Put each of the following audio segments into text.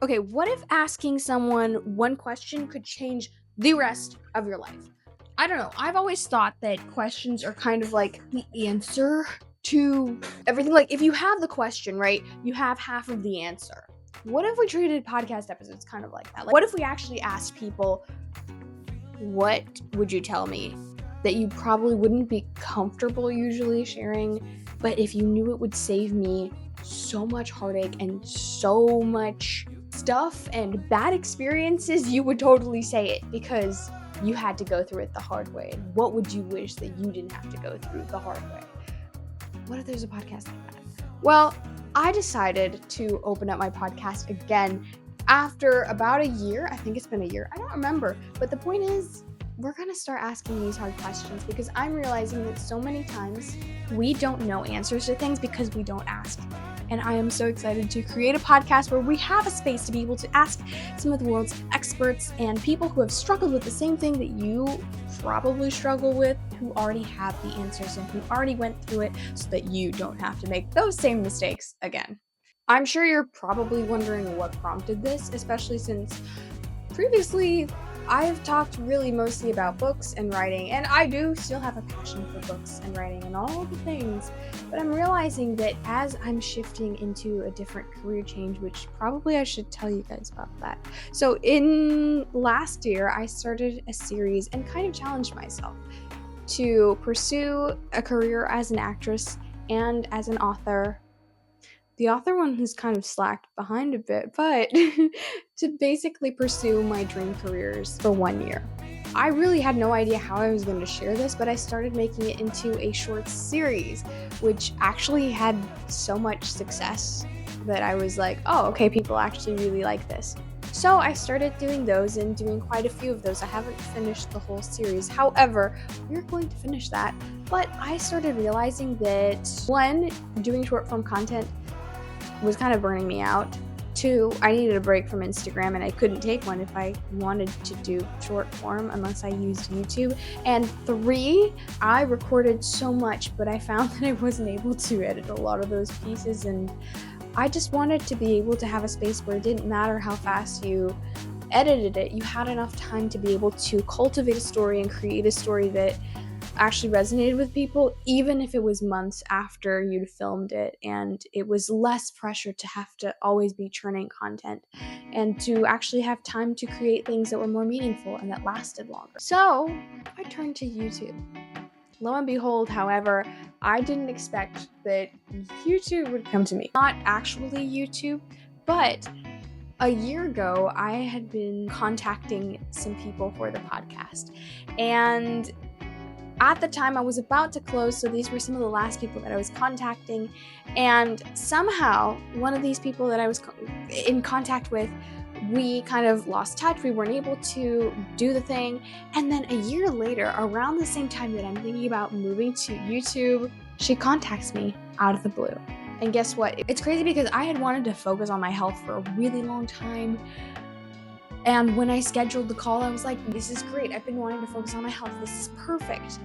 Okay, what if asking someone one question could change the rest of your life? I don't know. I've always thought that questions are kind of like the answer to everything. Like, if you have the question, right, you have half of the answer. What if we treated podcast episodes kind of like that? Like, what if we actually asked people, what would you tell me that you probably wouldn't be comfortable usually sharing, but if you knew it would save me so much heartache and so much stuff and bad experiences, you would totally say it because you had to go through it the hard way. And what would you wish that you didn't have to go through the hard way? What if there's a podcast like that? Well, I decided to open up my podcast again after about a year. I think it's been a year. I don't remember. But the point is, we're going to start asking these hard questions because I'm realizing that so many times we don't know answers to things because we don't ask. And I am so excited to create a podcast where we have a space to be able to ask some of the world's experts and people who have struggled with the same thing that you probably struggle with, who already have the answers and who already went through it so that you don't have to make those same mistakes again. I'm sure you're probably wondering what prompted this, especially since previously I've talked really mostly about books and writing, and I do still have a passion for books and writing and all the things, but I'm realizing that as I'm shifting into a different career change, which probably I should tell you guys about that. So in last year, I started a series and kind of challenged myself to pursue a career as an actress and as an author. The author one has kind of slacked behind a bit, but to basically pursue my dream careers for 1 year. I really had no idea how I was going to share this, but I started making it into a short series, which actually had so much success that I was like, oh, okay, people actually really like this. So I started doing those and doing quite a few of those. I haven't finished the whole series. However, we're going to finish that. But I started realizing that, one, doing short form content was kind of burning me out. 2, I needed a break from Instagram and I couldn't take one if I wanted to do short form unless I used YouTube. And 3, I recorded so much, but I found that I wasn't able to edit a lot of those pieces, and I just wanted to be able to have a space where it didn't matter how fast you edited it, you had enough time to be able to cultivate a story and create a story that actually resonated with people, even if it was months after you'd filmed it, and it was less pressure to have to always be churning content and to actually have time to create things that were more meaningful and that lasted longer. So I turned to YouTube. Lo and behold, however, I didn't expect that YouTube would come to me. Not actually YouTube, but a year ago, I had been contacting some people for the podcast, and at the time I was about to close, so these were some of the last people that I was contacting, and somehow one of these people that I was in contact with, we kind of lost touch. We weren't able to do the thing, and then a year later, around the same time that I'm thinking about moving to YouTube, she contacts me out of the blue. And guess what? It's crazy because I had wanted to focus on my health for a really long time. And when I scheduled the call, I was like, this is great. I've been wanting to focus on my health. This is perfect.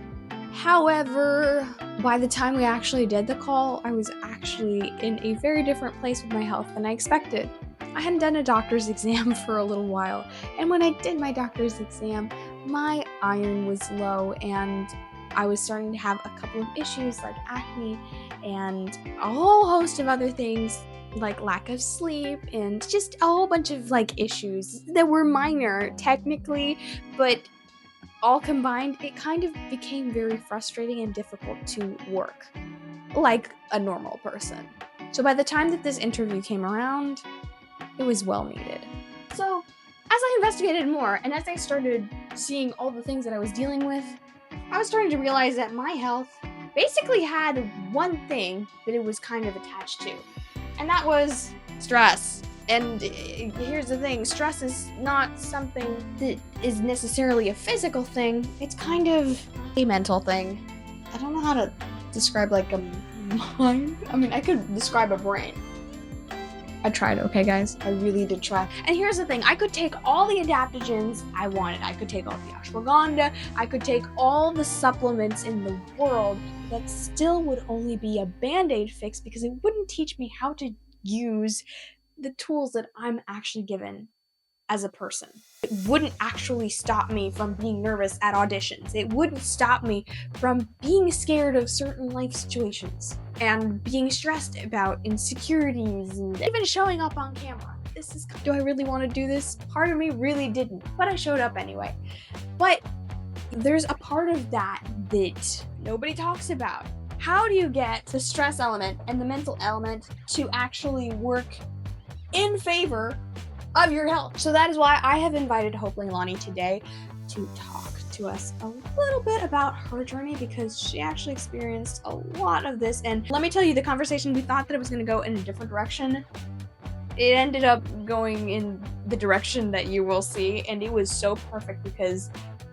However, by the time we actually did the call, I was actually in a very different place with my health than I expected. I hadn't done a doctor's exam for a little while. And when I did my doctor's exam, my iron was low and I was starting to have a couple of issues like acne and a whole host of other things, like lack of sleep and just a whole bunch of like issues that were minor technically, but all combined, it kind of became very frustrating and difficult to work like a normal person. So by the time that this interview came around, it was well needed. So as I investigated more and as I started seeing all the things that I was dealing with, I was starting to realize that my health basically had one thing that it was kind of attached to, and that was stress. And here's the thing, stress is not something that is necessarily a physical thing, it's kind of a mental thing. I don't know how to describe like a mind. I mean, I could describe a brain. I tried, okay guys? I really did try. And here's the thing, I could take all the adaptogens I wanted. I could take all the ashwagandha, I could take all the supplements in the world, that still would only be a band-aid fix because it wouldn't teach me how to use the tools that I'm actually given as a person. It wouldn't actually stop me from being nervous at auditions. It wouldn't stop me from being scared of certain life situations and being stressed about insecurities and even showing up on camera. Do I really want to do this? Part of me really didn't, but I showed up anyway. But there's a part of that that nobody talks about. How do you get the stress element and the mental element to actually work in favor of your health? So that is why I have invited Hopeland Lonnie today to talk to us a little bit about her journey, because she actually experienced a lot of this. And let me tell you, the conversation, we thought that it was going to go in a different direction. It ended up going in the direction that you will see, and it was so perfect because,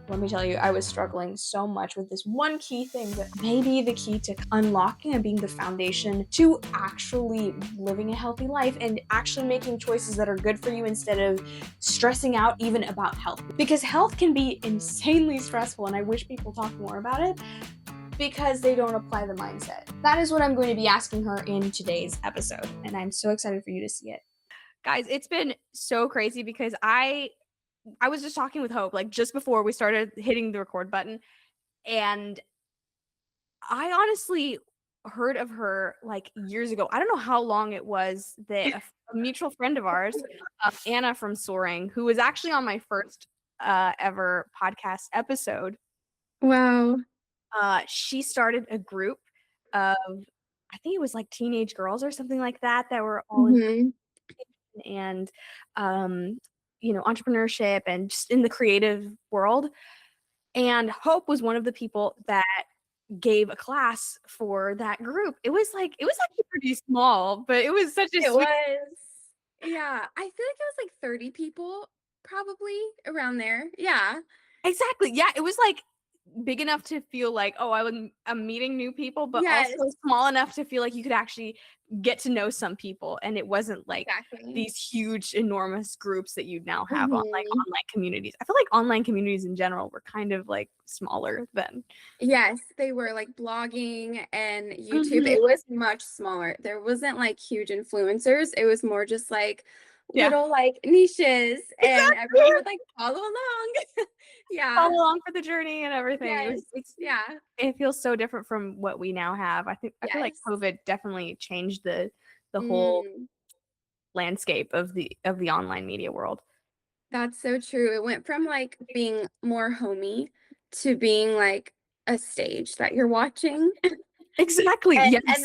let me tell you, I was struggling so much with this one key thing that may be the key to unlocking and being the foundation to actually living a healthy life and actually making choices that are good for you instead of stressing out even about health. Because health can be insanely stressful, and I wish people talked more about it because they don't apply the mindset. That is what I'm going to be asking her in today's episode, and I'm so excited for you to see it. Guys, it's been so crazy because I was just talking with Hope, like, just before we started hitting the record button, and I honestly heard of her like years ago. I don't know how long it was that a mutual friend of ours, Anna from Soaring, who was actually on my first ever podcast episode. Wow. She started a group of, I think it was like teenage girls or something like that were all in and entrepreneurship and just in the creative world. And Hope was one of the people that gave a class for that group. It was actually pretty small, but it was such a sweet. Yeah, I feel like it was like 30 people, probably around there. Yeah. Exactly. Yeah, it was like big enough to feel like, oh, I'm meeting new people, but also small enough to feel like you could actually get to know some people, and it wasn't like these huge, enormous groups that you now have on like online communities. I feel like online communities in general were kind of like smaller then. Yes, they were like blogging and YouTube. It was much smaller. There wasn't like huge influencers. It was more just like little like niches, and everyone would like follow along. Follow along for the journey and everything. Yes. It feels so different from what we now have. I feel like COVID definitely changed the whole landscape of the online media world. That's so true. It went from like being more homey to being like a stage that you're watching. Exactly. And, yes. and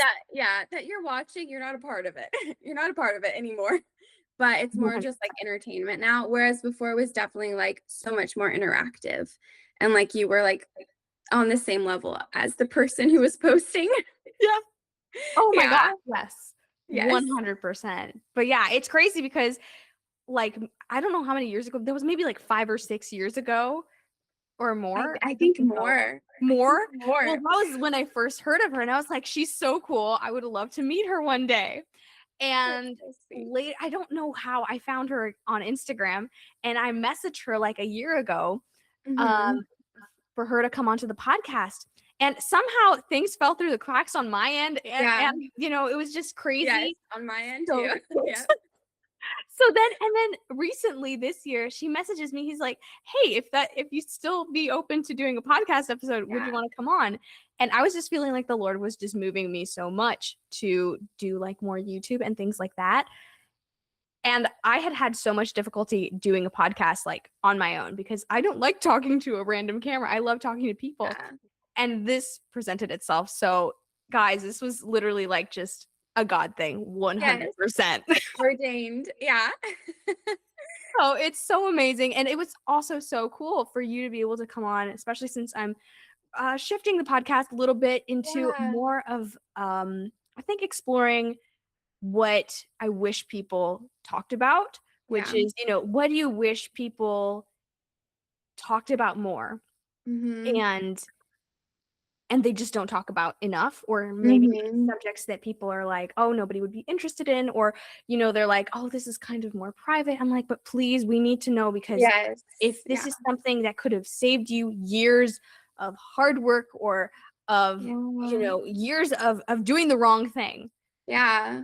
that you're watching, you're not a part of it. You're not a part of it anymore. But it's more just like entertainment now. Whereas before it was definitely like so much more interactive. And like you were like on the same level as the person who was posting. Yeah. Oh my God. Yes. 100%. But yeah, it's crazy because like, I don't know how many years ago, there was maybe like 5 or 6 years ago or more. I think more. More? Well, that was when I first heard of her, and I was like, she's so cool. I would love to meet her one day. And late, I don't know how I found her on Instagram, and I messaged her like a year ago for her to come onto the podcast. And somehow things fell through the cracks on my end. And it was just crazy. Yes, on my end too. Yeah. So then recently this year, she messages me. He's like, hey, if you still be open to doing a podcast episode, would you want to come on? And I was just feeling like the Lord was just moving me so much to do like more YouTube and things like that. And I had so much difficulty doing a podcast like on my own because I don't like talking to a random camera. I love talking to people. Yeah. And this presented itself. So guys, this was literally like just a God thing, 100%. Yes. Ordained. Yeah. Oh, it's so amazing. And it was also so cool for you to be able to come on, especially since I'm shifting the podcast a little bit into more of, I think, exploring what I wish people talked about, which is, what do you wish people talked about more? And they just don't talk about enough, or maybe subjects that people are like, oh, nobody would be interested in, or, they're like, oh, this is kind of more private. I'm like, but please, we need to know, because if this is something that could have saved you years of hard work or of, years of doing the wrong thing. Yeah.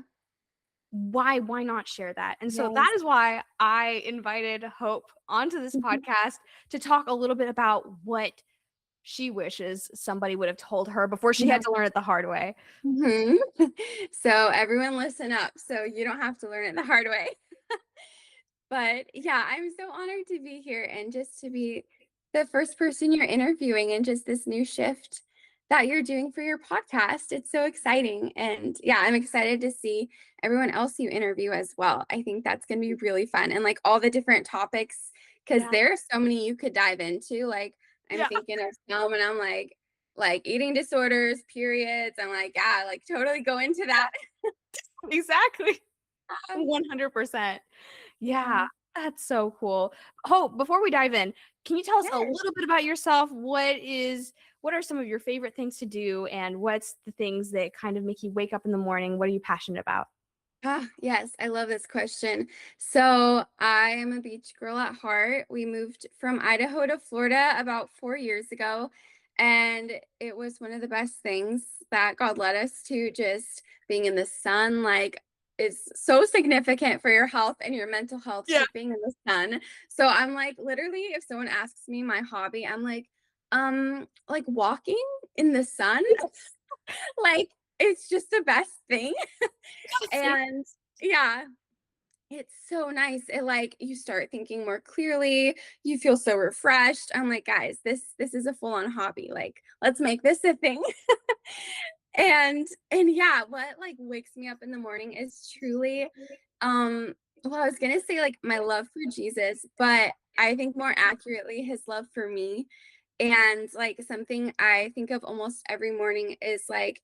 why not share that? And so Yes. that is why I invited Hope onto this podcast to talk a little bit about what she wishes somebody would have told her before she Yeah. had to learn it the hard way. Mhm. So everyone listen up so you don't have to learn it the hard way. But yeah, I'm so honored to be here and just to be the first person you're interviewing and just this new shift that you're doing for your podcast. It's so exciting. And yeah, I'm excited to see everyone else you interview as well. I think that's going to be really fun and like all the different topics because Yeah. there are so many you could dive into. Like I'm Yeah. thinking of some and I'm like eating disorders, periods. I'm like, yeah, like totally go into that. Exactly. 100%. Yeah, Yeah. that's so cool. Hope, before we dive in, can you tell us a Yes. little bit about yourself? What are some of your favorite things to do, and what's the things that kind of make you wake up in the morning? What are you passionate about? Ah, yes, I love this question. So, I am a beach girl at heart. We moved from Idaho to Florida about 4 years ago, and it was one of the best things that God led us to. Just being in the sun, like, is so significant for your health and your mental health, Yeah. just being in the sun. So, I'm like, literally, if someone asks me my hobby, I'm like walking in the sun, like, it's just the best thing. Yes. And yeah, it's so nice. It like you start thinking more clearly. You feel so refreshed. I'm like, guys, this is a full-on hobby. Like, let's make this a thing. And yeah, what like wakes me up in the morning is truly um well, I was gonna say like my love for Jesus, but I think more accurately his love for me. And like something I think of almost every morning is like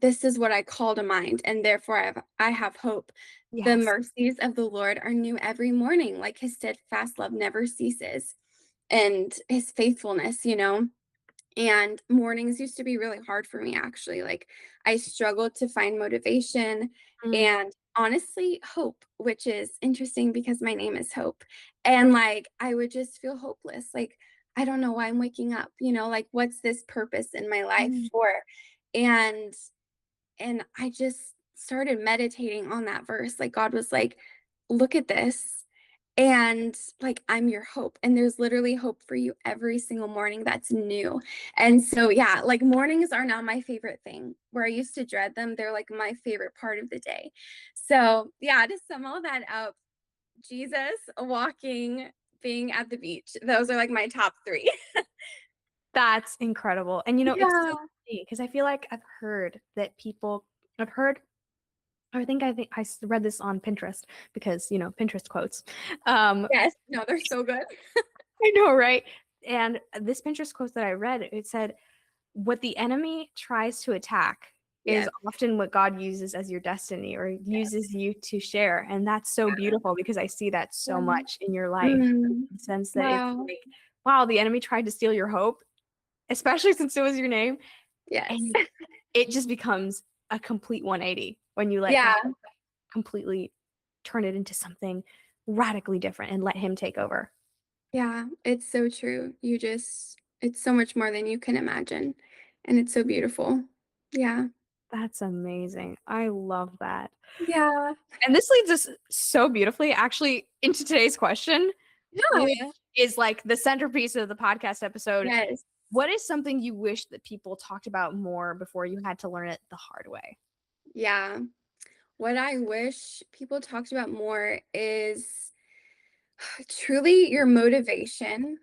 this is what I call to mind and therefore I have hope. The Yes. mercies of the Lord are new every morning, like his steadfast love never ceases and his faithfulness, and mornings used to be really hard for me actually. Like I struggled to find motivation Mm, and honestly hope, which is interesting because my name is Hope. And like I would just feel hopeless. Like I don't know why I'm waking up, like what's this purpose in my life mm, for? And and I just started meditating on that verse. Like God was like, look at this. And like, I'm your hope. And there's literally hope for you every single morning that's new. And so, yeah, like mornings are now my favorite thing. Where I used to dread them, they're like my favorite part of the day. So, yeah, to sum all that up, Jesus, walking, being at the beach, those are like my top three. that's incredible. And it's so Yeah. funny because I feel like I've heard, I think I read this on Pinterest because, Pinterest quotes. Yes. No, they're so good. I know, right? And this Pinterest quote that I read, it said, what the enemy tries to attack is Yes. often what God uses as your destiny or Yes. uses you to share. And that's so Yeah. beautiful because I see that so Yeah. much in your life. Mm. In the sense that it's Wow. like, wow, the enemy tried to steal your hope, especially since it was your name. Yes. And it just becomes a complete 180 when you let God Yeah. completely turn it into something radically different and let him take over. Yeah. It's so true. It's so much more than you can imagine. And it's so beautiful. Yeah. That's amazing. I love that. Yeah. And this leads us so beautifully actually into today's question, which Yeah. is like the centerpiece of the podcast episode. Yes. What is something you wish that people talked about more before you had to learn it the hard way? Yeah. What I wish people talked about more is truly your motivation,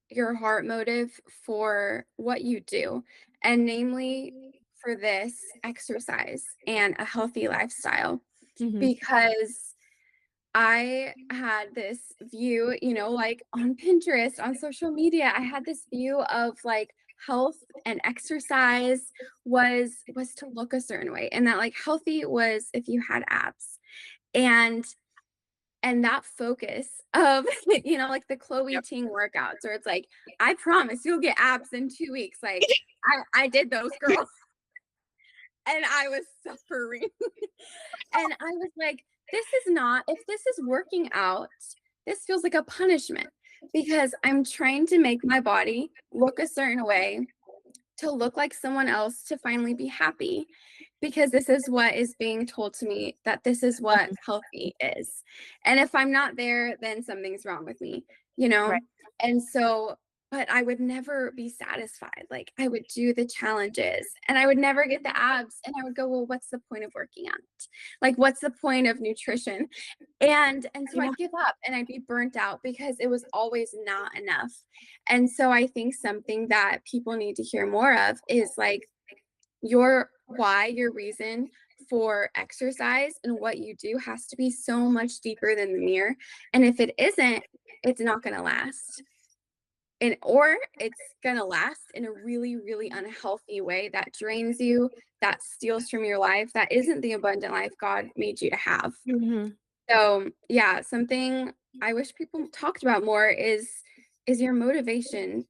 your heart motive for what you do, and namely for this exercise and a healthy lifestyle. Mhm. Because I had this view, like on Pinterest, on social media, I had this view of like health and exercise was to look a certain way and that like healthy was if you had abs. And and that focus of like the Chloe Yep. Ting workouts where it's like, I promise you'll get abs in 2 weeks. Like I did those girls and I was suffering. And I was like, this is not, if this is working out, this feels like a punishment because I'm trying to make my body look a certain way to look like someone else to finally be happy. because this is what is being told to me, that this is what Mhm. healthy is. And if I'm not there, then something's wrong with me, you know? Right. And so, but I would never be satisfied. Like I would do the challenges and I would never get the abs. And I would go, well, what's the point of working out? Like, what's the point of nutrition? And so Yeah. I'd give up and I'd be burnt out because it was always not enough. And so I think something that people need to hear more of is like your why, your reason for exercise and what you do has to be so much deeper than the mirror. And if it isn't, it's not going to last. And or it's going to last in a really, really unhealthy way that drains you, that steals from your life, that isn't the abundant life God made you to have. Mhm. So, yeah, something I wish people talked about more is your motivation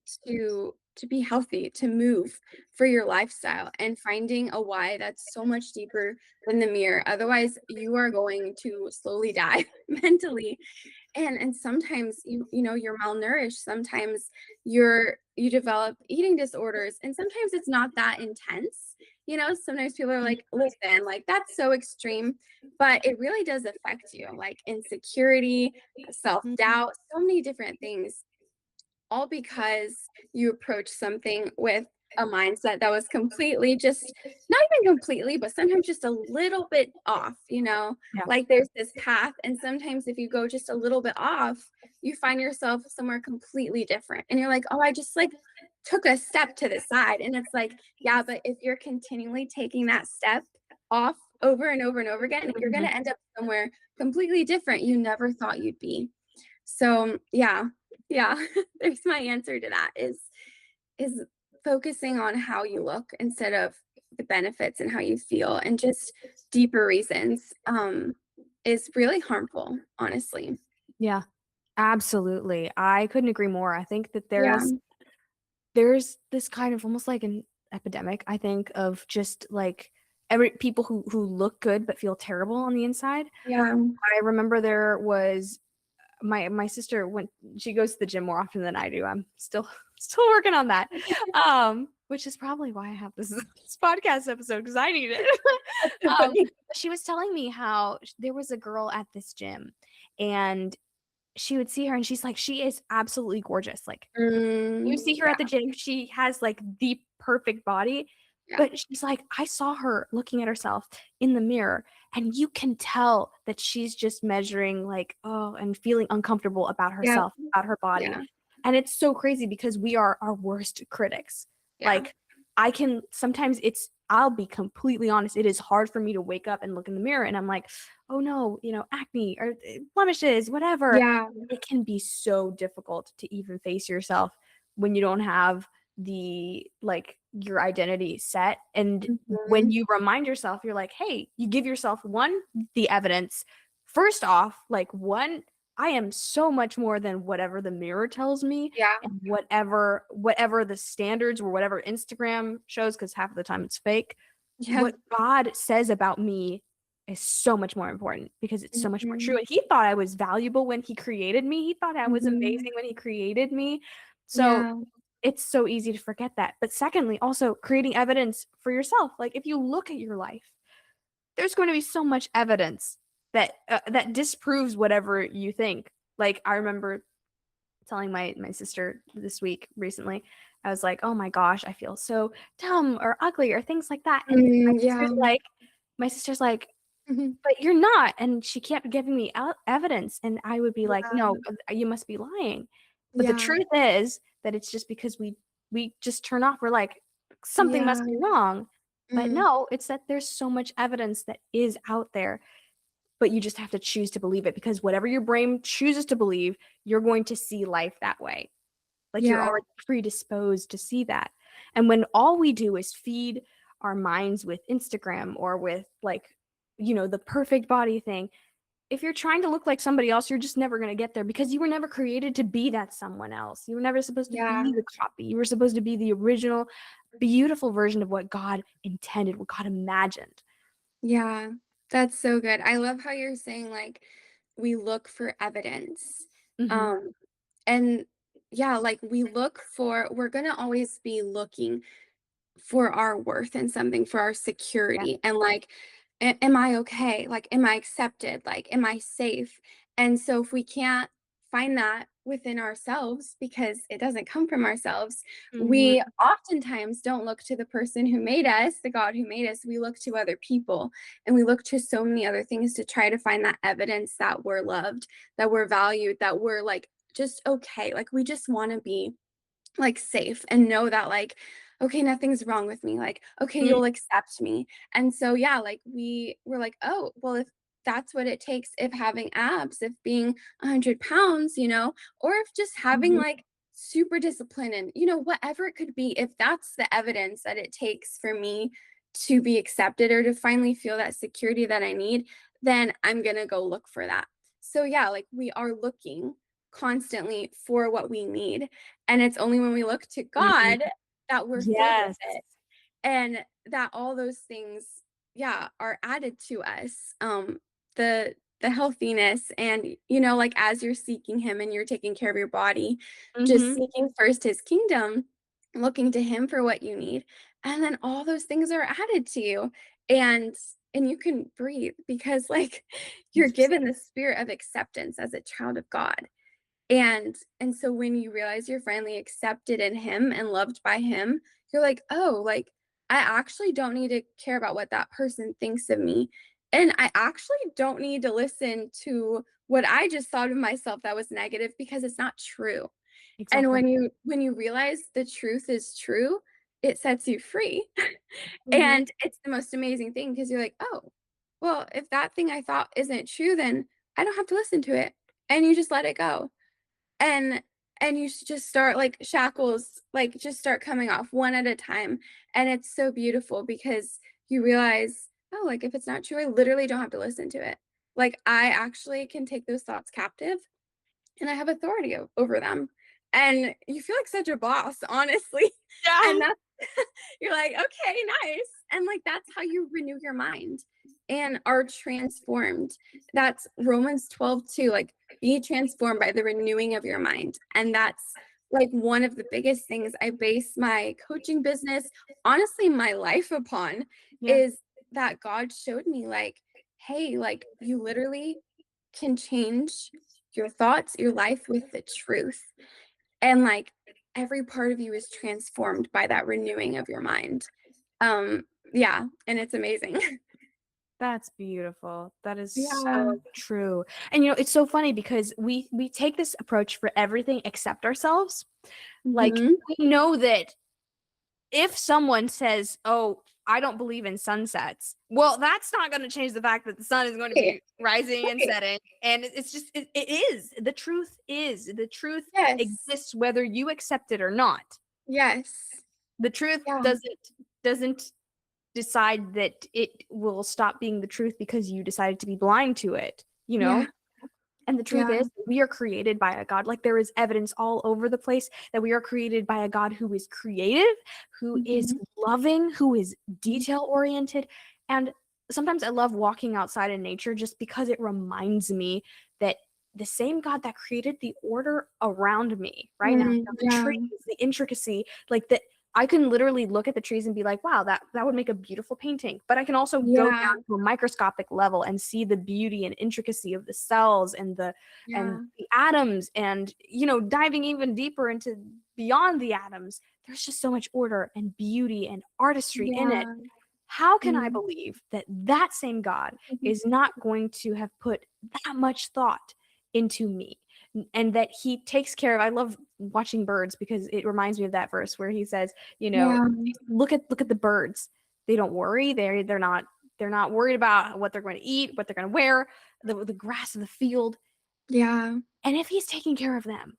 to be healthy, to move for your lifestyle and finding a why that's so much deeper than the mirror. Otherwise, you are going to slowly die mentally. And sometimes you know you're malnourished, sometimes you develop eating disorders, and sometimes it's not that intense. You know, sometimes people are like, listen, like that's so extreme, but it really does affect you, like insecurity, Mhm. self-doubt, so many different things, all because you approach something with a mindset that was completely just not even completely, but sometimes just a little bit off, you know? Yeah. Like there's this path, and sometimes if you go just a little bit off, you find yourself somewhere completely different. And you're like, oh, I just like took a step to the side. And it's like, yeah, but if you're continually taking that step off over and over and over again, you're going Mhm. to end up somewhere completely different you never thought you'd be. So, yeah, yeah, there's my answer to that is focusing on how you look instead of the benefits and how you feel and just deeper reasons is really harmful, honestly. Yeah. Absolutely. I couldn't agree more. I think that Yeah. there's this kind of almost like an epidemic, I think, of just like every people who look good but feel terrible on the inside. Yeah. I remember there was my sister went she goes to the gym more often than I do. I'm still still working on that. Which is probably why I have this podcast episode because I need it. That's so funny. She was telling me how there was a girl at this gym and she would see her and she's like she is absolutely gorgeous. Like you see her Yeah. at the gym, she has like the perfect body, Yeah. but she's like, I saw her looking at herself in the mirror, and you can tell that she's just measuring, like, oh, and feeling uncomfortable about Yeah. herself, about her body. Yeah. And it's so crazy because we are our worst critics. Yeah. Like, I can sometimes I'll be completely honest, it is hard for me to wake up and look in the mirror and I'm like, oh no, acne or blemishes, whatever. Yeah. It can be so difficult to even face yourself when you don't have the like your identity set. And when Mhm. you remind yourself, you're like, hey, you give yourself the evidence. First off, like I am so much more than whatever the mirror tells me Yeah. and whatever the standards or whatever Instagram shows, because half of the time it's fake. Yeah. What God says about me is so much more important because it's so much more true. Mhm. And he thought I was valuable when he created me. He thought I was Mhm. amazing when he created me. So Yeah. it's so easy to forget that. But secondly, also creating evidence for yourself. Like if you look at your life, there's going to be so much evidence that disproves whatever you think. Like I remember telling my sister this week recently, I was like, "Oh my gosh, I feel so dumb or ugly or things like that." And Yeah. my sister's like, Mhm. "But you're not." And she kept giving me evidence and I would be like, Yeah. "No, you must be lying." But the Yeah. truth is that it's just because we just turn off. We're like, something Yeah. must be wrong. But Mm. no, it's that there's so much evidence that is out there, but you just have to choose to believe it because whatever your brain chooses to believe, you're going to see life that way. Like you're Yeah. already predisposed to see that. And when all we do is feed our minds with Instagram or with like, the perfect body thing, if you're trying to look like somebody else, you're just never going to get there because you were never created to be that someone else. You were never supposed to Yeah. be the copy. You were supposed to be the original, beautiful version of what God intended, what God imagined. Yeah, that's so good. I love how you're saying like we look for evidence. Hmm. Um and yeah, like we're going to always be looking. for our worth and something, for our Yeah. security, and like, am I okay? Like, am I accepted? Like, am I safe? And so if we can't find that within ourselves because it doesn't come from ourselves, Mhm. we oftentimes don't look to the person who made us, the God who made us. We look to other people, and we look to so many other things to try to find that evidence that we're loved, that we're valued, that we're like just okay. Like, we just want to be like safe and know that like, okay, nothing's wrong with me, like, okay, Mm, you'll accept me. And so yeah, like we were like, oh well, if that's what it takes, if having abs, if being 100 pounds, or if just having mhm, like super discipline, and whatever it could be, if that's the evidence that it takes for me to be accepted or to finally feel that security that I need, then I'm gonna go look for that. So yeah, like we are looking constantly for what we need, and it's only when we look to mhm. God that we're filled with Yes. it, and that all those things, yeah, are added to us. The healthiness, and like as you're seeking him and you're taking care of your body, just Mhm. seeking first his kingdom, looking to him for what you need, and then all those things are added to you. And you can breathe because like you're given the spirit of acceptance as a child of God. And so when you realize you're finally accepted in him and loved by him, you're like, "Oh, like I actually don't need to care about what that person thinks of me. And I actually don't need to listen to what I just thought of myself that was negative because it's not true." And Exactly. when you realize the truth is true, it sets you free. Mhm. And it's the most amazing thing because you're like, "Oh, well, if that thing I thought isn't true, then I don't have to listen to it." And you just let it go. And and you just start like shackles, like just start coming off one at a time. And it's so beautiful because you realize, oh, like if it's not true, I literally don't have to listen to it. Like I actually can take those thoughts captive and I have authority over them. And you feel like such a boss, honestly. Yeah. And that's you're like, okay, nice. And like that's how you renew your mind and are transformed. That's Romans 12 too. Like be transformed by the renewing of your mind. And that's like one of the biggest things I base my coaching business, honestly, my life upon, Yeah. is that God showed me like, hey, like you literally can change your thoughts, your life with the truth. And like every part of you is transformed by that renewing of your mind. Yeah, and it's amazing. That's beautiful. That is Yeah. so true. And it's so funny because we take this approach for everything except ourselves. Like Mhm. we know that if someone says, "Oh, I don't believe in sunsets," well, that's not going to change the fact that the sun is going to Right. be rising and Right. setting. And it's just it is. The truth Yes. exists whether you accept it or not. Yes. The truth Yeah. doesn't decide that it will stop being the truth because you decided to be blind to it, you Yeah. know? And the truth Yeah. is, we are created by a God. Like there is evidence all over the place that we are created by a God who is creative, who is Mhm. loving, who is detail oriented. And sometimes I love walking outside in nature just because it reminds me that the same God that created the order around me right now, the Yeah. trees, the intricacy, like that. I can literally look at the trees and be like, wow, that would make a beautiful painting. But I can also go Yeah. down to a microscopic level and see the beauty and intricacy of the cells and the Yeah. atoms, and diving even deeper into beyond the atoms. There's just so much order and beauty and artistry in it. Yeah. How can I Mhm. believe that that same God is not going to have put that much thought into me, and that he takes care of? I love watching birds because it reminds me of that verse where he says, Yeah. look at the birds. They don't worry. They're not worried about what they're going to eat, what they're going to wear, the grass of the field. Yeah. And if he's taking care of them,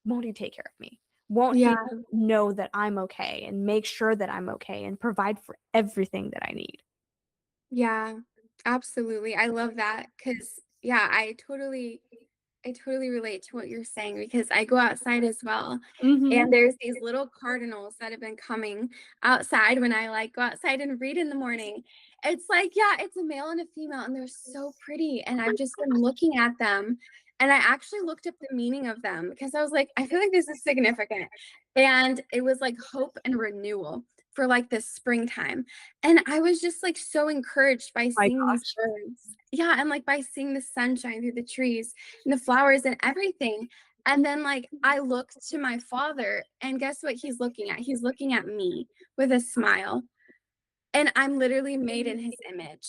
won't he take care of me? Won't he Yeah. know that I'm okay and make sure that I'm okay and provide for everything that I need? Yeah. Absolutely. I love that because yeah, I totally relate to what you're saying because I go outside as well. Mhm. And there's these little cardinals that have been coming outside when I like go outside and read in the morning. It's like, yeah, it's a male and a female, and they're so pretty. And I've just been looking at them. And I actually looked up the meaning of them because I was like, I feel like this is significant. And it was like hope and renewal. for like the springtime. And I was just like so encouraged by My seeing these gosh. birds. Yeah, and like by seeing the sunshine through the trees and the flowers and everything. And then like I looked to my father, and guess what he's looking at? He's looking at me with a smile. And I'm literally made in his image.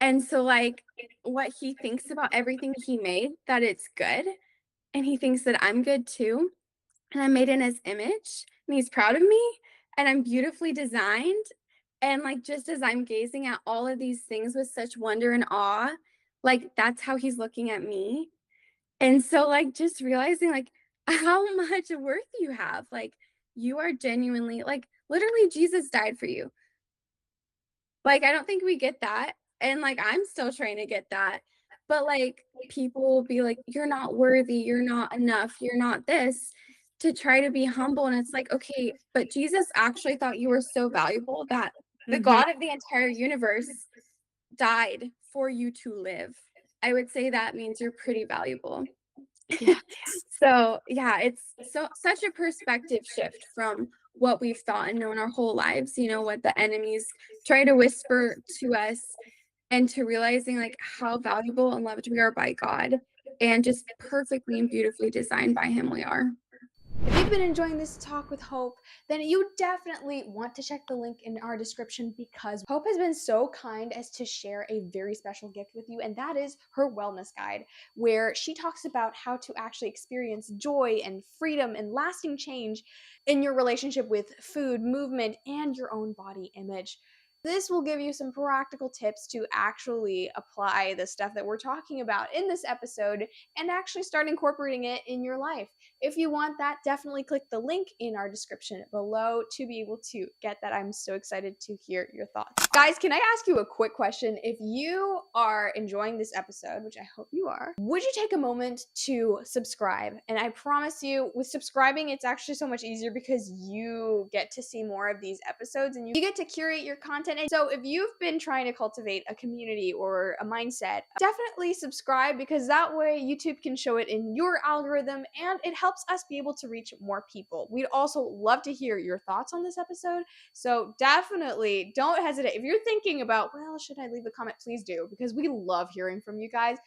And so like what he thinks about everything he made, that it's good, and he thinks that I'm good too, and I'm made in his image, and he's proud of me, and I'm beautifully designed. And like just as I'm gazing at all of these things with such wonder and awe, like that's how he's looking at me. And so like just realizing like how much worth you have. Like you are genuinely, like literally Jesus died for you. Like I don't think we get that. And like I'm still trying to get that. But like people will be like, you're not worthy, you're not enough, you're not this, to try to be humble. And it's like, okay, but Jesus actually thought you were so valuable that the God of the entire universe died for you to live. I would say that means you're pretty valuable. Yes. So yeah, it's such a perspective shift from what we've thought and known our whole lives, you know, what the enemies try to whisper to us, and to realizing like how valuable and loved we are by God, and just perfectly and beautifully designed by him we are. If you've been enjoying this talk with Hope, then you definitely want to check the link in our description, because Hope has been so kind as to share a very special gift with you, and that is her wellness guide, where she talks about how to actually experience joy and freedom and lasting change in your relationship with food, movement, and your own body image. This will give you some practical tips to actually apply the stuff that we're talking about in this episode and actually start incorporating it in your life. If you want that, definitely click the link in our description below to be able to get that. I'm so excited to hear your thoughts. Guys, can I ask you a quick question? If you are enjoying this episode, which I hope you are, would you take a moment to subscribe? And I promise you, with subscribing, it's actually so much easier because you get to see more of these episodes and you get to curate your content. And so if you've been trying to cultivate a community or a mindset, definitely subscribe, because that way YouTube can show it in your algorithm and it helps us be able to reach more people. We'd also love to hear your thoughts on this episode. So definitely don't hesitate. If you're thinking about, well, should I leave a comment? Please do, because we love hearing from you guys.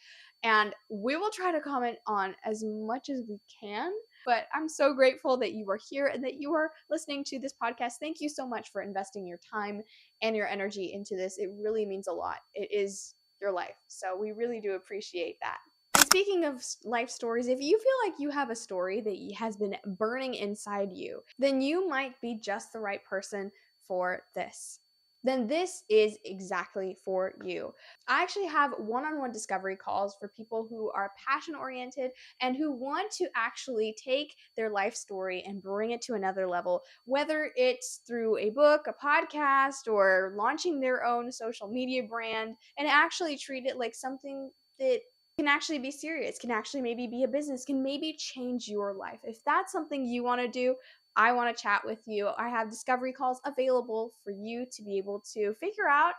And we will try to comment on as much as we can. But I'm so grateful that you are here and that you are listening to this podcast. Thank you so much for investing your time and your energy into this. It really means a lot. It is your life. So we really do appreciate that. And speaking of life stories, if you feel like you have a story that has been burning inside you, then you might be just the right person for this. Then this is exactly for you. I actually have one-on-one discovery calls for people who are passion-oriented and who want to actually take their life story and bring it to another level, whether it's through a book, a podcast, or launching their own social media brand, and actually treat it like something that can actually be serious, can actually maybe be a business, can maybe change your life. If that's something you want to do, I want to chat with you. I have discovery calls available for you to be able to figure out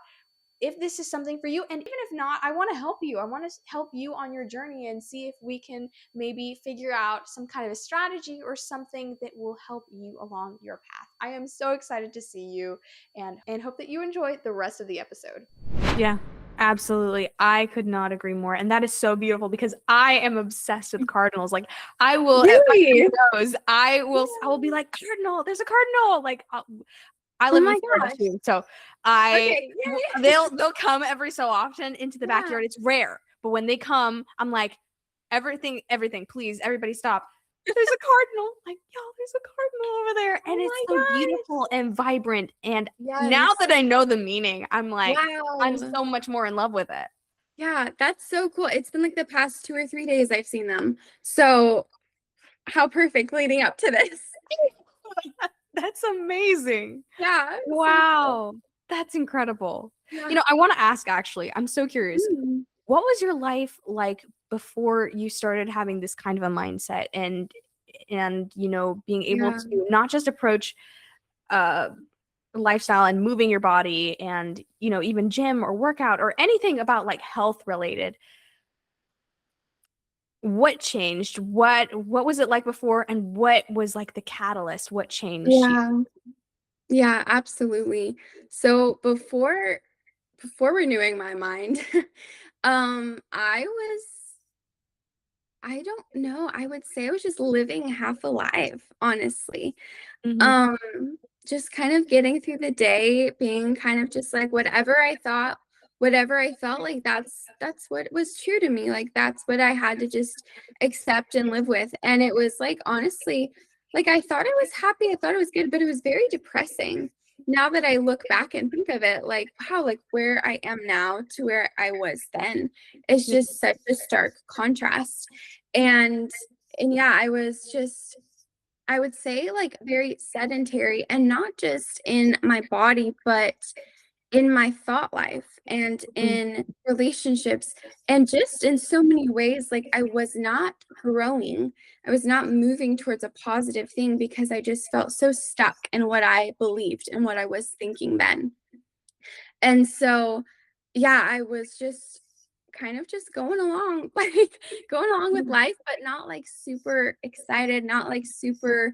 if this is something for you. And even if not, I want to help you. I want to help you on your journey and see if we can maybe figure out some kind of a strategy or something that will help you along your path. I am so excited to see you and hope that you enjoy the rest of the episode. Yeah, absolutely. I could not agree more. And that is so beautiful because I am obsessed with Cardinals. Like I will at my Really? shows, I will be like, Cardinal, there's a Cardinal. Like I Oh live my in Florida gosh. too. So I Okay. Yeah. they'll come every so often into the Yeah. backyard. It's rare. But when they come, I'm like, everything, please, everybody stop. There's a cardinal. Like, yo, there's a cardinal over there. And Oh it's my so gosh. beautiful and vibrant. And now Yes. that I know the meaning, I'm like, I'm Wow. so much more in love with it. Yeah, that's so cool. It's been like the past 2 or 3 days I've seen them. So how perfect leading up to this. That's amazing. Yeah. So cool. Wow. That's incredible. Yeah. You know, I want to ask actually, I'm so curious. Mm. What was your life like before you started having this kind of a mindset and you know, being able Yeah. to not just approach lifestyle and moving your body and, you know, even gym or workout or anything about like health related? What changed? What was it like before, and what was like the catalyst? What changed you? Yeah. Yeah, absolutely. So before renewing my mind, I was, I don't know, I would say I was just living half alive, honestly. Mhm. Um, just kind of getting through the day, being kind of just like whatever I thought, whatever I felt like that's what was true to me. Like that's what I had to just accept and live with. And it was like honestly, like I thought I was happy, I thought it was good, but it was very depressing. Now that I look back and think of it, like wow, like where I am now to where I was then is Yeah. just such a stark contrast. And and yeah, I was just, I would say like very sedentary, and not just in my body, but in my thought life and Mm. in relationships, and just in so many ways. Like I was not growing, I was not moving towards a positive thing because I just felt so stuck in what I believed and what I was thinking then. And so, yeah, I was just kind of just going along, like going along with life, but not like super excited, not like super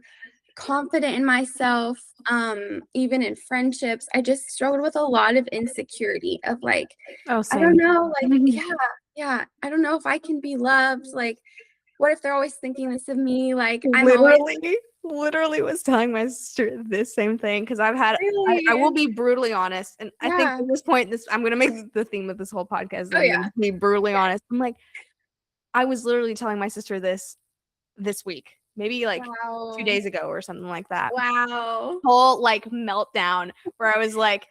confident in myself. Even in friendships, I just struggled with a lot of insecurity of like, Oh, I don't same. know, like, yeah, I don't know if I can be loved. Like, what if they're always thinking this of me? Like, I'm always Literally was telling my sister this same thing because I will really, be brutally honest, and I think yeah. at this point, this I'm gonna make the theme of this whole podcast. Oh I'm gonna yeah. be brutally honest. I'm like, I was literally telling my sister this week, maybe like 2 days Wow. ago or something like that. Wow. Whole like meltdown where I was like,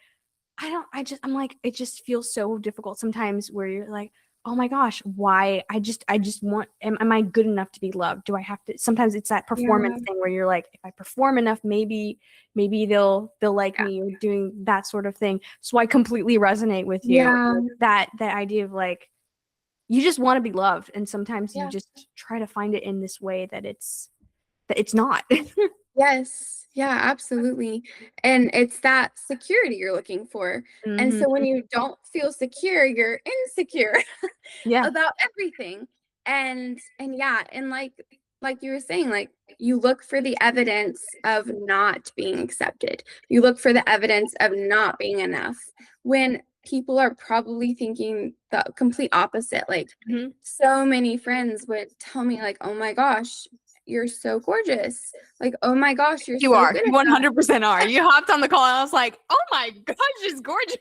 I'm like, it just feels so difficult sometimes where you're like, oh my gosh, why? I just want, am I good enough to be loved? Do I have to, sometimes it's that Yeah. performance thing where you're like, if I perform enough, maybe they'll like Yeah. me, or doing that sort of thing. So I completely resonate with you. Yeah. That idea of like, you just want to be loved. And sometimes you Yeah. just try to find it in this way that it's not. Yes. Yeah, absolutely. And it's that security you're looking for. And Hmm. so when you don't feel secure, you're insecure Yeah. about everything. And yeah, and like you were saying, like you look for the evidence of not being accepted. You look for the evidence of not being enough when people are probably thinking the complete opposite. Like Mhm. so many friends would tell me like, "Oh my gosh, you're so gorgeous." Like, "Oh my gosh, you're You so are. good You at that." 100% are. You hopped on the call and I was like, oh my gosh, she's gorgeous.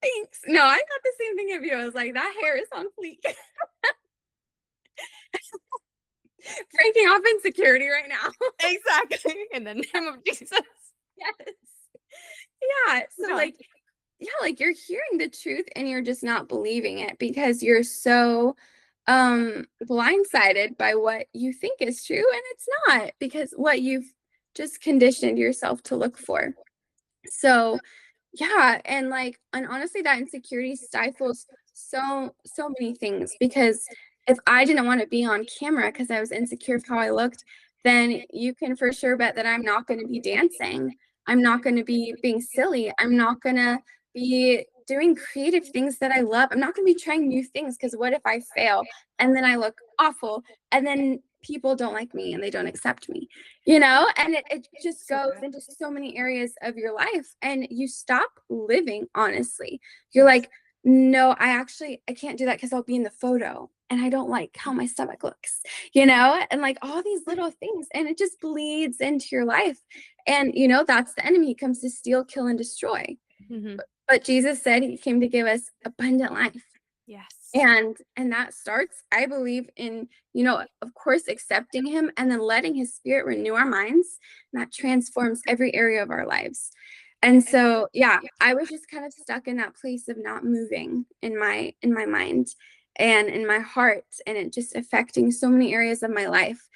Thanks. No, I got the same thing of you. I was like, that hair is on fleek. Breaking off insecurity right now. Exactly. In the name of Jesus. Yes. Yeah. So No. like, yeah, like you're hearing the truth and you're just not believing it because you're so blindsided by what you think is true, and it's not, because what you've just conditioned yourself to look for. So yeah, and like, and honestly, that insecurity stifles so many things, because if I didn't want to be on camera because I was insecure of how I looked, then you can for sure bet that I'm not going to be dancing. I'm not going to be being silly. I'm not going to be doing creative things that I love. I'm not going to be trying new things, because what if I fail and then I look awful and then people don't like me and they don't accept me? And it just So goes good. into so many areas of your life, and you stop living, honestly. You're Yes. like, no, I can't do that because I'll be in the photo and I don't like how my stomach looks, and like all these little things, and it just bleeds into your life. And that's the enemy. He comes to steal, kill, and destroy. Hmm. But Jesus said he came to give us abundant life. Yes. And that starts, I believe, in of course, accepting him and then letting his spirit renew our minds. And that transforms every area of our lives. And so yeah, I was just kind of stuck in that place of not moving in my mind and in my heart, and it just affecting so many areas of my life.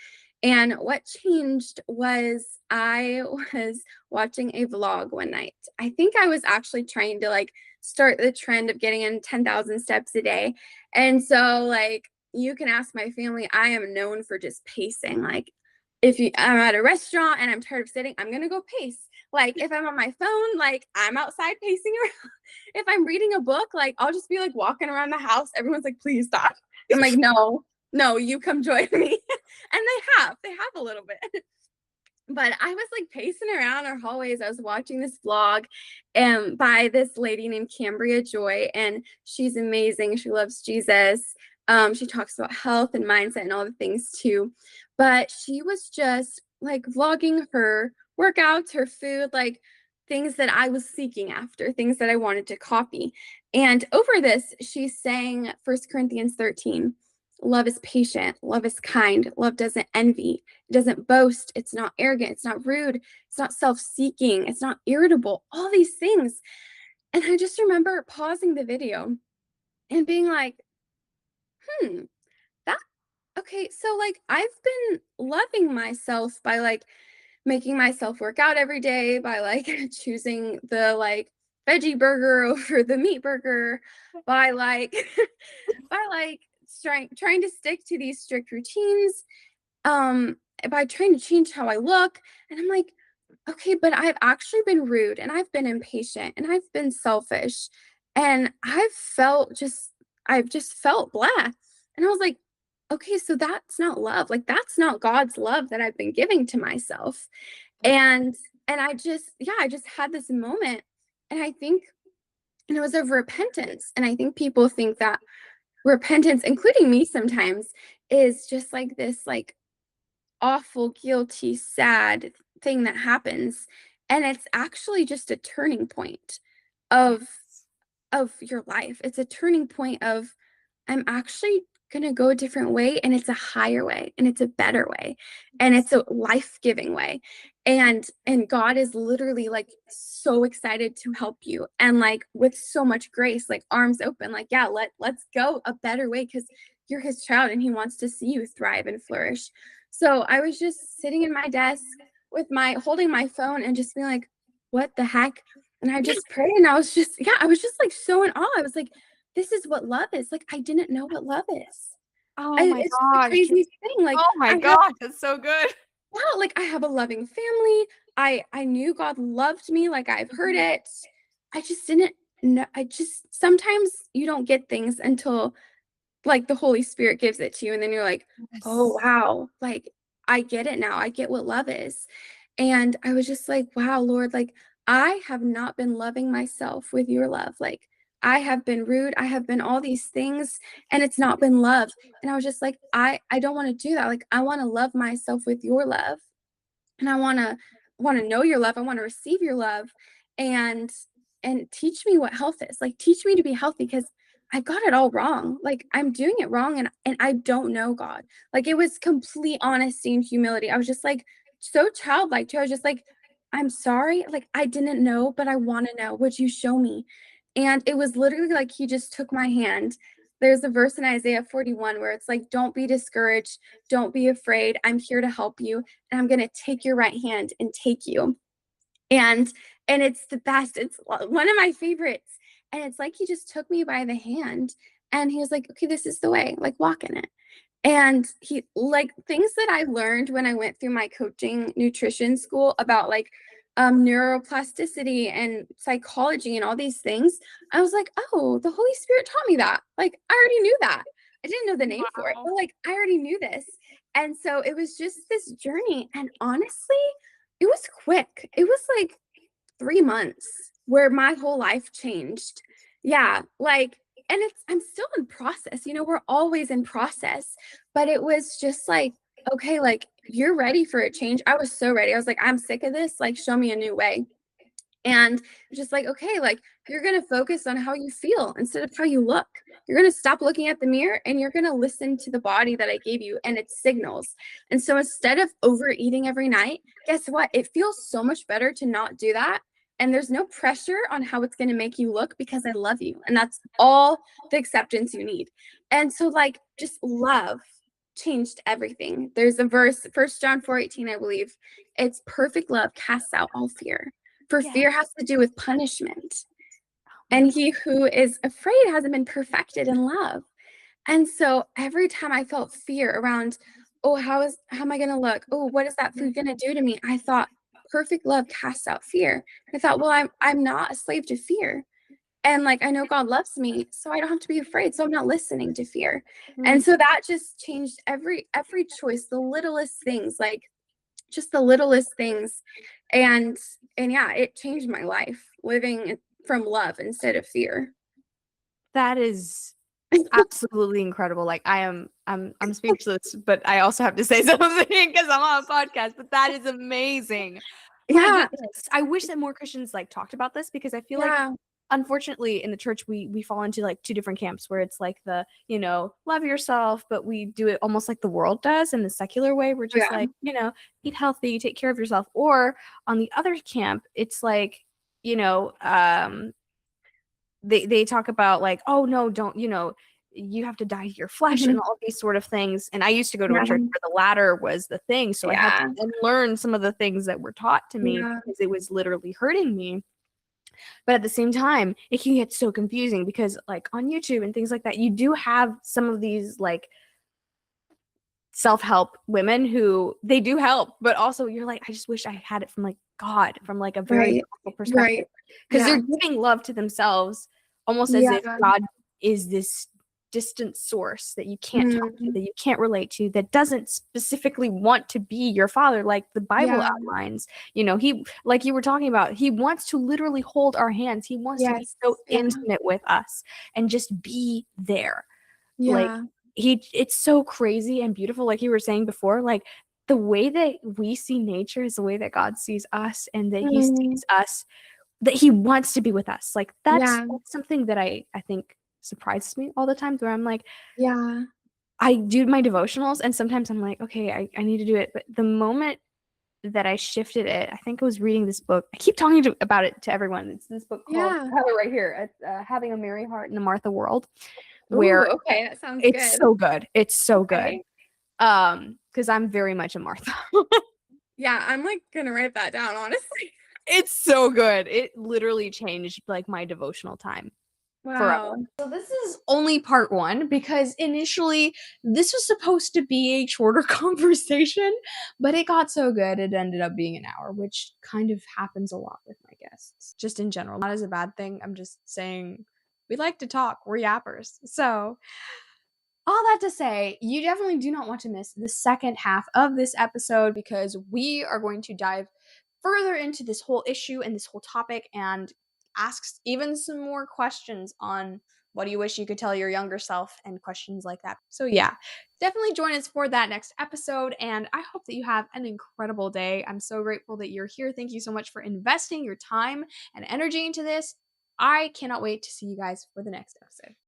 And what changed was I was watching a vlog one night. I think I was actually trying to like start the trend of getting in 10,000 steps a day. And so like, you can ask my family, I am known for just pacing. Like if I'm at a restaurant and I'm tired of sitting, I'm going to go pace. Like if I'm on my phone, like I'm outside pacing around. If I'm reading a book, like I'll just be like walking around the house. Everyone's like, please stop. I'm like, no, you come join me. And they have a little bit. But I was like pacing around our hallways. I was watching this vlog by this lady named Cambria Joy, and she's amazing. She loves Jesus. She talks about health and mindset and all the things too. But she was just like vlogging her workouts, her food, like things that I was seeking after, things that I wanted to copy. And over this, she's saying 1 Corinthians 13. Love is patient. Love is kind. Love doesn't envy. It doesn't boast. It's not arrogant. It's not rude. It's not self-seeking. It's not irritable. All these things. And I just remember pausing the video and being like, that, okay. So like I've been loving myself by like making myself work out every day, by like choosing the like veggie burger over the meat burger, by like by like trying to stick to these strict routines, by trying to change how I look. And I'm like, okay, but I've actually been rude, and I've been impatient, and I've been selfish, and I've just felt blah. And I was like, okay, so that's not love. Like that's not God's love that I've been giving to myself. And I just, yeah, I just had this moment. And I think, and it was of repentance. And I think people think that repentance, including me sometimes, is just like this like awful, guilty, sad thing that happens. And it's actually just a turning point of your life. It's a turning point of, I'm actually gonna go a different way, and it's a higher way, and it's a better way, and it's a life-giving way. And God is literally like so excited to help you, and like with so much grace, like arms open, like, yeah, let's go a better way, because you're his child and he wants to see you thrive and flourish. So I was just sitting in my desk with my holding my phone and just being like, what the heck? And I just prayed, and I was just, yeah, I was just like so in awe. I was like, this is what love is. Like, I didn't know what love is. Oh my It's the gosh. craziest thing. Like, Oh my gosh, that's so good. wow, like I have a loving family. I knew God loved me. Like I've heard it. I just didn't know. I just, sometimes you don't get things until like the Holy Spirit gives it to you. And then you're like, oh, wow. Like I get it now. I get what love is. And I was just like, wow, Lord, like I have not been loving myself with your love. Like I have been rude. I have been all these things, and it's not been love. And I was just like, I don't want to do that. Like I want to love myself with your love. And I want to know your love. I want to receive your love, and teach me what health is. Like teach me to be healthy, because I got it all wrong. Like I'm doing it wrong, and I don't know God. Like it was complete honesty and humility. I was just like so childlike too. I was just like, I'm sorry. Like I didn't know, but I want to know. Would you show me? And it was literally like he just took my hand. There's a verse in Isaiah 41 where it's like, don't be discouraged. Don't be afraid. I'm here to help you. And I'm going to take your right hand and take you. And it's the best. It's one of my favorites. And it's like he just took me by the hand, and he was like, okay, this is the way, like walk in it. And he, like, things that I learned when I went through my coaching nutrition school about like neuroplasticity and psychology and all these things, I was like, oh, the Holy Spirit taught me that. Like I already knew that. I didn't know the name for it, but like I already knew this. And so it was just this journey. And honestly, it was quick. It was like 3 months where my whole life changed. Yeah, like, and I'm still in process. You know, we're always in process, but it was just like, okay, like you're ready for a change. I was so ready. I was like, I'm sick of this. Like, show me a new way. And just like, okay, like you're going to focus on how you feel instead of how you look. You're going to stop looking at the mirror, and you're going to listen to the body that I gave you and its signals. And so instead of overeating every night, guess what? It feels so much better to not do that. And there's no pressure on how it's going to make you look, because I love you. And that's all the acceptance you need. And so like just love changed everything. There's a verse, 1 John 4:18, I believe. It's perfect love casts out all fear. For fear has to do with punishment. And he who is afraid hasn't been perfected in love. And so every time I felt fear around, oh, how am I going to look? Oh, what is that food going to do to me? I thought perfect love casts out fear. I thought, well, I'm not a slave to fear. And like, I know God loves me, so I don't have to be afraid. So I'm not listening to fear. And so that just changed every choice, the littlest things. Like just the littlest things. And yeah, it changed my life living from love instead of fear. That is absolutely incredible. Like I'm speechless, but I also have to say something because I'm on a podcast, but that is amazing. My Yeah. goodness. I wish that more Christians like talked about this because I feel like Yeah. unfortunately in the church we fall into like two different camps where it's like the, love yourself, but we do it almost like the world does in the secular way. We're just Yeah. like, eat healthy, take care of yourself. Or on the other camp, it's like, you know, they talk about like, oh no, don't, you have to die to your flesh and Mhm. all these sort of things. And I used to go to a Yeah. church where the latter was the thing. So I had to Yeah. unlearn some of the things that were taught to me Yeah. because it was literally hurting me. But at the same time, it can get so confusing because like on YouTube and things like that, you do have some of these like self-help women who they do help, but also you're like, I just wish I had it from like God, from like a very Right. biblical perspective. Right. Because Yeah. they're giving love to themselves almost as if Yeah. God is this distant source that you can't talk to, Mhm. that you can't relate to, that doesn't specifically want to be your father, like the Bible Yeah. outlines. He, like you were talking about, he wants to literally hold our hands. He wants to be Yes. so Yeah. intimate with us and just be there. Like Yeah. it's so crazy and beautiful, like you were saying before, like the way that we see nature is the way that God sees us, and that he Mhm. sees us, that he wants to be with us. Like that's Yeah. something that I think surprises me all the time, where I'm like, Yeah. I do my devotionals and sometimes I'm like, okay, I need to do it. But the moment that I shifted it, I think I was reading this book. I keep talking about it to everyone. It's this book called, Yeah. I have it right here, Having a Merry Heart in a Martha World, Ooh, where okay, that sounds it's good. so good. It's so good. Okay. Because I'm very much a Martha. Yeah, I'm like gonna write that down, honestly. It's so good. It literally changed like my devotional time forever. Wow. So this is only part one because initially this was supposed to be a shorter conversation, but it got so good it ended up being an hour, which kind of happens a lot with my guests. Just in general, not as a bad thing. I'm just saying we like to talk. We're yappers. So all that to say, you definitely do not want to miss the second half of this episode because we are going to dive further into this whole issue and this whole topic and ask even some more questions on what do you wish you could tell your younger self and questions like that. So, yeah, definitely join us for that next episode. And I hope that you have an incredible day. I'm so grateful that you're here. Thank you so much for investing your time and energy into this. I cannot wait to see you guys for the next episode.